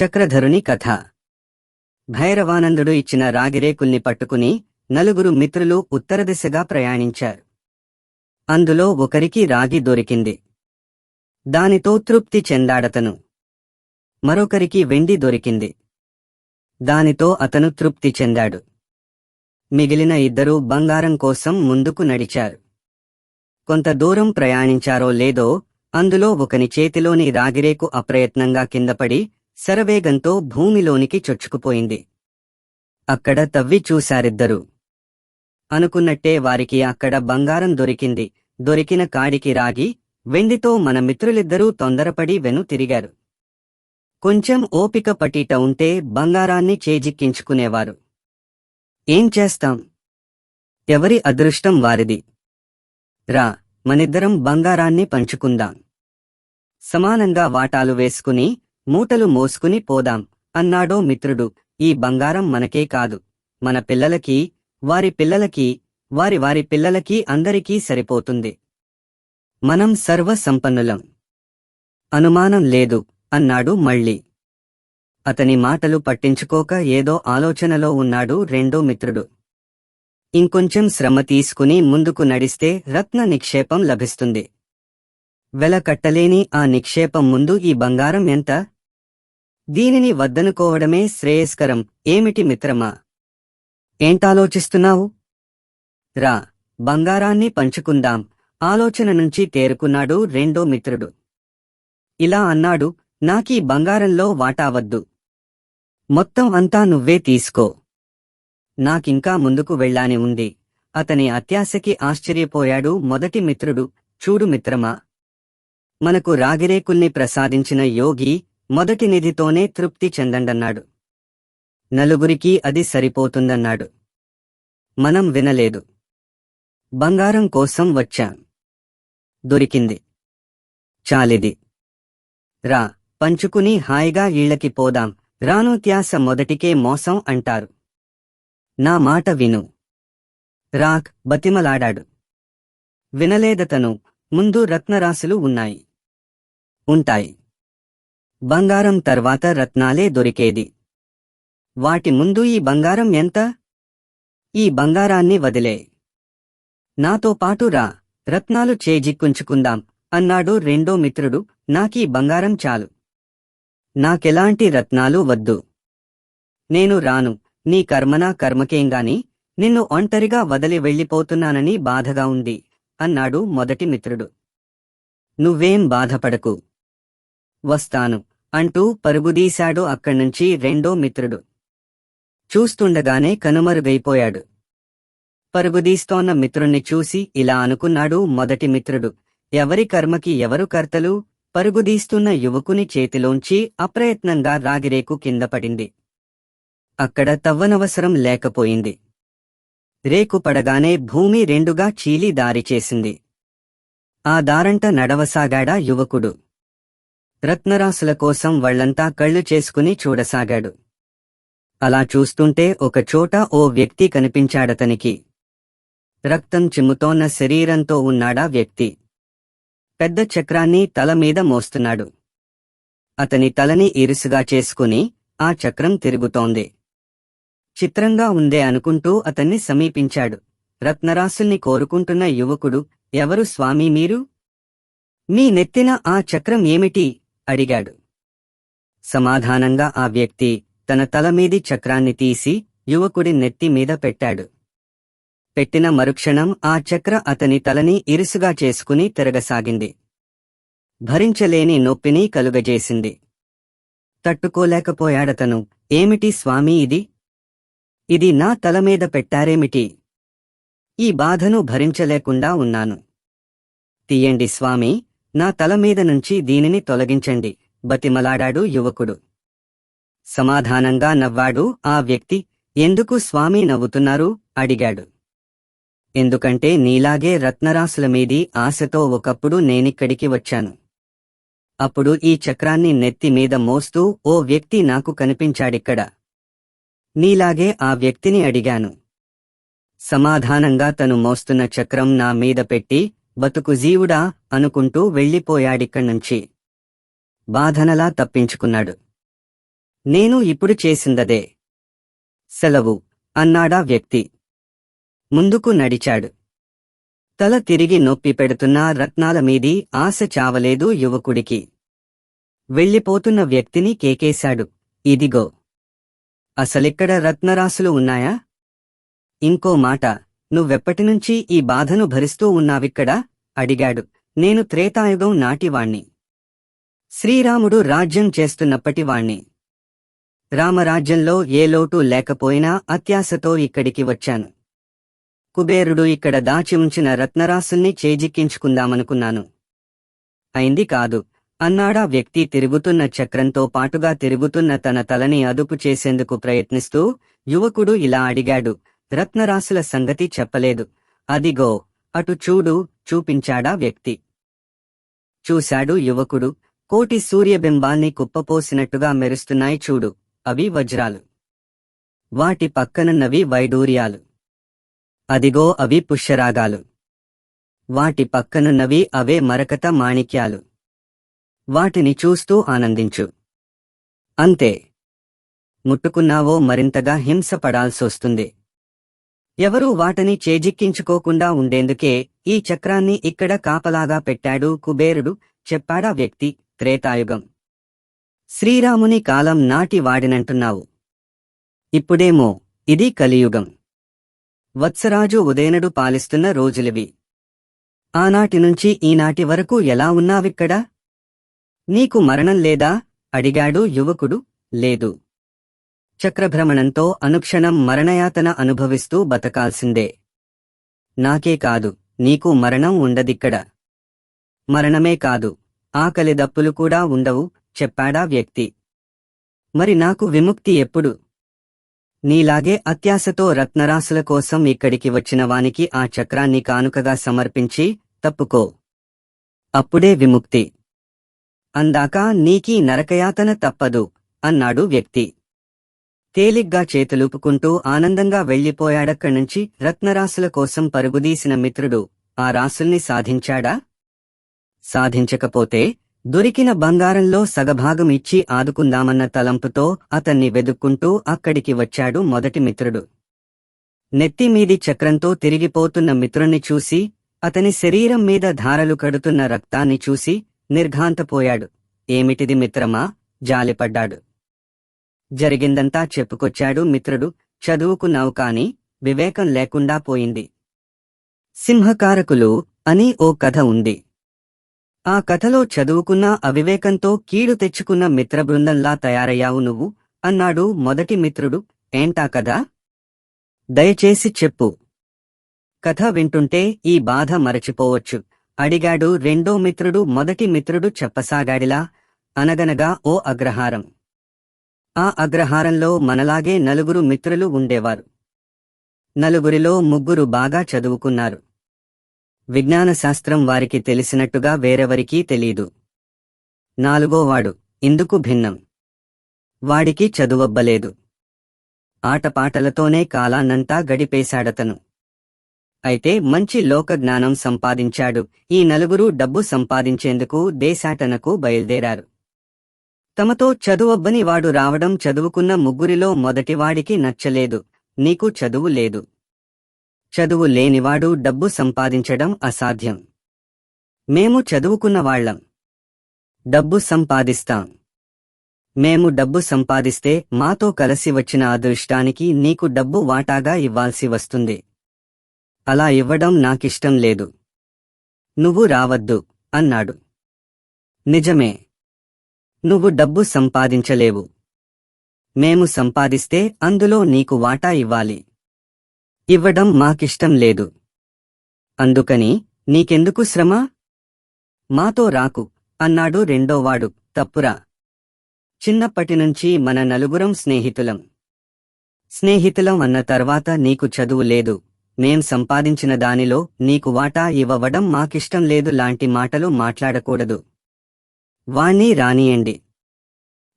చక్రధరుని కథ. భైరవానందుడు ఇచ్చిన రాగిరేకుల్ని పట్టుకుని నలుగురు మిత్రులు ఉత్తరదిశగా ప్రయాణించారు. అందులో ఒకరికి రాగి దొరికింది. దానితో తృప్తి చెందాడతను. మరొకరికి వెండి దొరికింది. దానితో అతను తృప్తి చెందాడు. మిగిలిన ఇద్దరూ బంగారం కోసం ముందుకు నడిచారు. కొంత దూరం ప్రయాణించారో లేదో అందులో ఒకని చేతిలోని రాగిరేకు అప్రయత్నంగా కిందపడి శరవేగంతో భూమిలోనికి చొచ్చుకుపోయింది. అక్కడ తవ్వి చూశారిద్దరూ. అనుకున్నట్టే వారికి అక్కడ బంగారం దొరికింది. దొరికిన కాడికి రాగి, వెండితో మన మిత్రులిద్దరూ తొందరపడి వెను తిరిగారు. కొంచెం ఓపిక పట్టిట ఉంటే బంగారాన్ని చేజిక్కించుకునేవారు. ఏం చేస్తాం? ఎవరి అదృష్టం వారిది. రా, మనిద్దరం బంగారాన్ని పంచుకుందాం. సమానంగా వాటాలు వేసుకుని మూటలు మోసుకుని పోదాం అన్నాడో మిత్రుడు. ఈ బంగారం మనకే కాదు, మన పిల్లలకి, వారి పిల్లలకి, వారి వారి పిల్లలకి అందరికీ సరిపోతుంది. మనం సర్వ సంపన్నులం. అనుమానం లేదు అన్నాడు మళ్ళీ. అతని మాటలు పట్టించుకోక ఏదో ఆలోచనలో ఉన్నాడు రెండో మిత్రుడు. ఇంకొంచెం శ్రమ తీసుకుని ముందుకు నడిస్తే రత్న నిక్షేపం లభిస్తుంది. వెలకట్టలేని ఆ నిక్షేపం ముందు ఈ బంగారం ఎంత? దీనిని వద్దనుకోవడమే శ్రేయస్కరం. ఏమిటి మిత్రమా, ఏంటాలోచిస్తున్నావు? రా, బంగారాన్ని పంచుకుందాం ఆలోచన నుంచి తేరుకున్నాడు రెండో మిత్రుడు. ఇలా అన్నాడు, నాకీ బంగారంలో వాటావద్దు. మొత్తం అంతా నువ్వే తీసుకో. నాకింకా ముందుకు వెళ్ళాని ఉంది. అతని అత్యాశకి ఆశ్చర్యపోయాడు మొదటి మిత్రుడు. చూడు మిత్రమా, మనకు రాగిరేకుల్ని ప్రసాదించిన యోగి మొదటి నిధితోనే తృప్తి చెందండన్నాడు. నలుగురికి అది సరిపోతుందన్నాడు. మనం వినలేదు. బంగారం కోసం వచ్చాం. దొరికింది. చాలిది. రా, పంచుకుని హాయిగా ఇళ్ళకి పోదాం. రాను త్యాస మొదటికే మోసం అంటారు. నా మాట విను. రాక్ బతిమలాడాడు. వినలేదతను. ముందు రత్నరాశులు ఉన్నాయి. ఉంటాయి. బంగారం తర్వాత రత్నాలే దొరికేది. వాటి ముందు ఈ బంగారం ఎంత? ఈ బంగారాన్ని వదిలే. నాతో పాటు రా, రత్నాలు చేజిక్కుంచుకుందాం అన్నాడు రెండో మిత్రుడు. నాకీ బంగారం చాలు. నాకెలాంటి రత్నాలు వద్దు. నేను రాను. నీ కర్మనా కర్మకేంగాని నిన్ను ఒంటరిగా వదిలి వెళ్ళిపోతున్నానని బాధగా ఉంది అన్నాడు మొదటి మిత్రుడు. నువ్వేం బాధపడకు. వస్తాను అంటూ పరుగుదీశాడు అక్కడ్నుంచి రెండో మిత్రుడు. చూస్తుండగానే కనుమరుగైపోయాడు. పరుగుదీస్తోన్న మిత్రుణ్ణి చూసి ఇలా అనుకున్నాడు మొదటి మిత్రుడు, ఎవరి కర్మకి ఎవరు కర్తలు? పరుగుదీస్తున్న యువకుని చేతిలోంచి అప్రయత్నంగా రాగిరేకు కింద పడింది. అక్కడ తవ్వనవసరం లేకపోయింది. రేకు పడగానే భూమి రెండుగా చీలి దారిచేసింది. ఆ దారంట నడవసాగాడా యువకుడు. రత్నరాశుల కోసం వళ్లంతా కళ్ళు చేసుకుని చూడసాగాడు. అలా చూస్తుంటే ఒకచోట ఓ వ్యక్తి కనిపించాడతనికి. రక్తం చిమ్ముతోన్న శరీరంతో ఉన్నాడా వ్యక్తి. పెద్ద చక్రాన్ని తల మీద మోస్తున్నాడు. అతని తలని ఇరుసుగా చేసుకుని ఆ చక్రం తిరుగుతోంది. చిత్రంగా ఉందే అనుకుంటూ అతన్ని సమీపించాడు. రత్నరాశుల్ని కోరుకుంటున్న యువకుడు, ఎవరు స్వామీ మీరు? మీ నెత్తిన ఆ చక్రం ఏమిటి? అడిగాడు. సమాధానంగా ఆ వ్యక్తి తన తలమీది చక్రాన్ని తీసి యువకుడి నెత్తి మీద పెట్టాడు. పెట్టిన మరుక్షణం ఆ చక్ర అతని తలని ఇరుసుగా చేసుకుని తిరగసాగింది. భరించలేని నొప్పిని కలుగజేసింది. తట్టుకోలేకపోయాడతను. ఏమిటి స్వామీ ఇది? ఇది నా తలమీద పెట్టారేమిటి? ఈ బాధను భరించలేకుండా ఉన్నాను. తీయండి స్వామీ, నా తలమీద నుంచి దీనిని తొలగించండి బతిమలాడాడు యువకుడు. సమాధానంగా నవ్వాడు ఆ వ్యక్తి. ఎందుకు స్వామీ నవ్వుతున్నారు? అడిగాడు. ఎందుకంటే నీలాగే రత్నరాశుల మీది ఆశతో ఒకప్పుడు నేనిక్కడికి వచ్చాను. అప్పుడు ఈ చక్రాన్ని నెత్తి మీద మోస్తూ ఓ వ్యక్తి నాకు కనిపించాడిక్కడ. నీలాగే ఆ వ్యక్తిని అడిగాను. సమాధానంగా తను మోస్తున్న చక్రం నా మీద పెట్టి బతుకు జీవుడా అనుకుంటూ వెళ్ళిపోయాడిక్కడ్నుంచి. బాధనలా తప్పించుకున్నాడు. నేను ఇప్పుడు చేసిందదే. సెలవు అన్నాడా వ్యక్తి. ముందుకు నడిచాడు. తల తిరిగి నొప్పి పెడుతున్నా రత్నాల మీది ఆశ చావలేదు యువకుడికి. వెళ్ళిపోతున్న వ్యక్తిని కేకేశాడు. ఇదిగో. అసలిక్కడ రత్నరాసులు ఉన్నాయా? ఇంకో మాట, నువ్వెప్పటినుంచి ఈ బాధను భరిస్తూ ఉన్నావిక్కడ? అడిగాడు. నేను త్రేతాయుగం నాటివాణ్ణి. శ్రీరాముడు రాజ్యం చేస్తున్నప్పటివాణ్ణి. రామరాజ్యంలో ఏ లోటు లేకపోయినా అత్యాశతో ఇక్కడికి వచ్చాను. కుబేరుడు ఇక్కడ దాచి ఉంచిన రత్నరాసుల్ని చేజిక్కించుకుందామనుకున్నాను. అయింది కాదు అన్నాడా వ్యక్తి తిరుగుతున్న చక్రంతో పాటుగా తిరుగుతున్న తన తలని అదుపు చేసేందుకు ప్రయత్నిస్తూ. యువకుడు ఇలా అడిగాడు. రత్నరాసుల సంగతి చెప్పలేదు. అదిగో అటు చూడు చూపించాడా వ్యక్తి. చూశాడు యువకుడు. కోటి సూర్యబింబాల్ని కుప్పపోసినట్టుగా మెరుస్తున్నాయి చూడు, అవి వజ్రాలు. వాటి పక్కనున్నవి వైడూర్యాలు. అదిగో అవి పుష్యరాగాలు. వాటి పక్కనున్నవి అవే మరకత మాణిక్యాలు. వాటిని చూస్తూ ఆనందించు. అంతే. ముట్టుకున్నావో మరింతగా హింస పడాల్సొస్తుంది. ఎవరూ వాటిని చేజిక్కించుకోకుండా ఉండేందుకే ఈ చక్రాన్ని ఇక్కడ కాపలాగా పెట్టాడు కుబేరుడు, చెప్పాడా వ్యక్తి. త్రేతాయుగం. శ్రీరాముని కాలం నాటి వాడినంటున్నావు. ఇప్పుడేమో ఇది కలియుగం. వత్సరాజు ఉదయనుడు పాలిస్తున్న రోజులివి. ఆనాటినుంచి ఈనాటి వరకు ఎలా ఉన్నావిక్కడ? నీకు మరణం లేదా? అడిగాడు యువకుడు. లేదు. చక్రభ్రమణంతో అనుక్షణం మరణయాతన అనుభవిస్తూ బతకాల్సిందే. నాకే కాదు, నీకు మరణం ఉండదిక్కడ. మరణమే కాదు, ఆకలి దప్పులు కూడా ఉండవు, చెప్పాడా వ్యక్తి. మరి నాకు విముక్తి ఎప్పుడు? నీలాగే అత్యాశతో రత్నరాసుల కోసం ఇక్కడికి వచ్చిన వానికి ఆ చక్రాన్ని కానుకగా సమర్పించి తప్పుకో. అప్పుడే విముక్తి. అందాకా నీకీ నరకయాతన తప్పదు అన్నాడు వ్యక్తి. తేలిగ్గా చేతులూపుకుంటూ ఆనందంగా వెళ్ళిపోయాడక్కడ్నుంచి. రత్నరాసుల కోసం పరుగుదీసిన మిత్రుడు ఆ రాసుల్ని సాధించాడా? సాధించకపోతే దొరికిన బంగారంలో సగభాగం ఇచ్చి ఆదుకుందామన్న తలంపుతో అతన్ని వెదుక్కుంటూ అక్కడికి వచ్చాడు మొదటి మిత్రుడు. నెత్తిమీది చక్రంతో తిరిగిపోతున్న మిత్రుణ్ణి చూసి, అతని శరీరం మీద ధారలు కడుతున్న రక్తాన్ని చూసి నిర్ఘాంతపోయాడు. ఏమిటిది మిత్రమా? జాలిపడ్డాడు. జరిగిందంతా చెప్పుకొచ్చాడు మిత్రుడు. చదువుకున్నావు కాని వివేకం లేకుండా పోయింది. సింహకారకులు అని ఓ కథ ఉంది. ఆ కథలో చదువుకున్న అవివేకంతో కీడు తెచ్చుకున్న మిత్రబృందంలా తయారయ్యావు నువ్వు అన్నాడు మొదటి మిత్రుడు. ఏంటా కథ? దయచేసి చెప్పు. కథ వింటుంటే ఈ బాధ మరచిపోవచ్చు అడిగాడు రెండో మిత్రుడు. మొదటి మిత్రుడు చెప్పసాగాడిలా. అనగనగా ఓ అగ్రహారం. ఆ అగ్రహారంలో మనలాగే నలుగురు మిత్రులు ఉండేవారు. నలుగురిలో ముగ్గురు బాగా చదువుకున్నారు. విజ్ఞానశాస్త్రం వారికి తెలిసినట్టుగా వేరెవరికీ తెలీదు. నాలుగోవాడు ఇందుకు భిన్నం. వాడికి చదువబ్బలేదు. ఆటపాటలతోనే కాలాన్నంతా గడిపేశాడతను. అయితే మంచి లోకజ్ఞానం సంపాదించాడు. ఈ నలుగురు డబ్బు సంపాదించేందుకు దేశాటనకు బయల్దేరారు. తమతో చదువబ్బని వాడు రావడం చదువుకున్న ముగ్గురిలో మొదటివాడికి నచ్చలేదు. నీకు చదువు లేదు. చదువు లేనివాడు డబ్బు సంపాదించడం అసాధ్యం. మేము చదువుకున్నవాళ్లం. డబ్బు సంపాదిస్తాం. మేము డబ్బు సంపాదిస్తే మాతో కలసి వచ్చిన అదృష్టానికి నీకు డబ్బు వాటాగా ఇవ్వాల్సి వస్తుంది. అలా ఇవ్వడం నాకిష్టం లేదు. నువ్వు రావద్దు అన్నాడు. నిజమే. నువ్వు డబ్బు సంపాదించలేవు. మేము సంపాదిస్తే అందులో నీకు వాటా ఇవ్వాలి. ఇవ్వడం మాకిష్టం లేదు. అందుకని నీకెందుకు శ్రమ? మాతో రాకు అన్నాడు రెండోవాడు. తప్పురా. చిన్నప్పటినుంచి మన నలుగురం స్నేహితులం. స్నేహితులం అన్న తర్వాత నీకు చదువు లేదు, మేం సంపాదించిన దానిలో నీకు వాటా ఇవ్వవడం మాకిష్టం లేదు లాంటి మాటలు మాట్లాడకూడదు. వాణ్ణి రానియండి.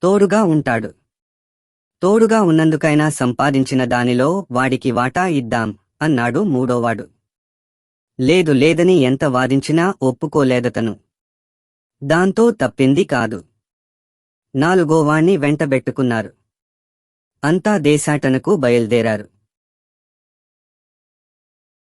తోడుగా ఉంటాడు. తోడుగా ఉన్నందుకైనా సంపాదించిన దానిలో వాడికి వాటా ఇద్దాం అన్నాడు మూడోవాడు. లేదు లేదని ఎంత వాదించినా ఒప్పుకోలేదతను. దాంతో తప్పింది కాదు. నాలుగోవాణ్ణి వెంటబెట్టుకున్నారు. అంతా దేశాటనకు బయల్దేరారు.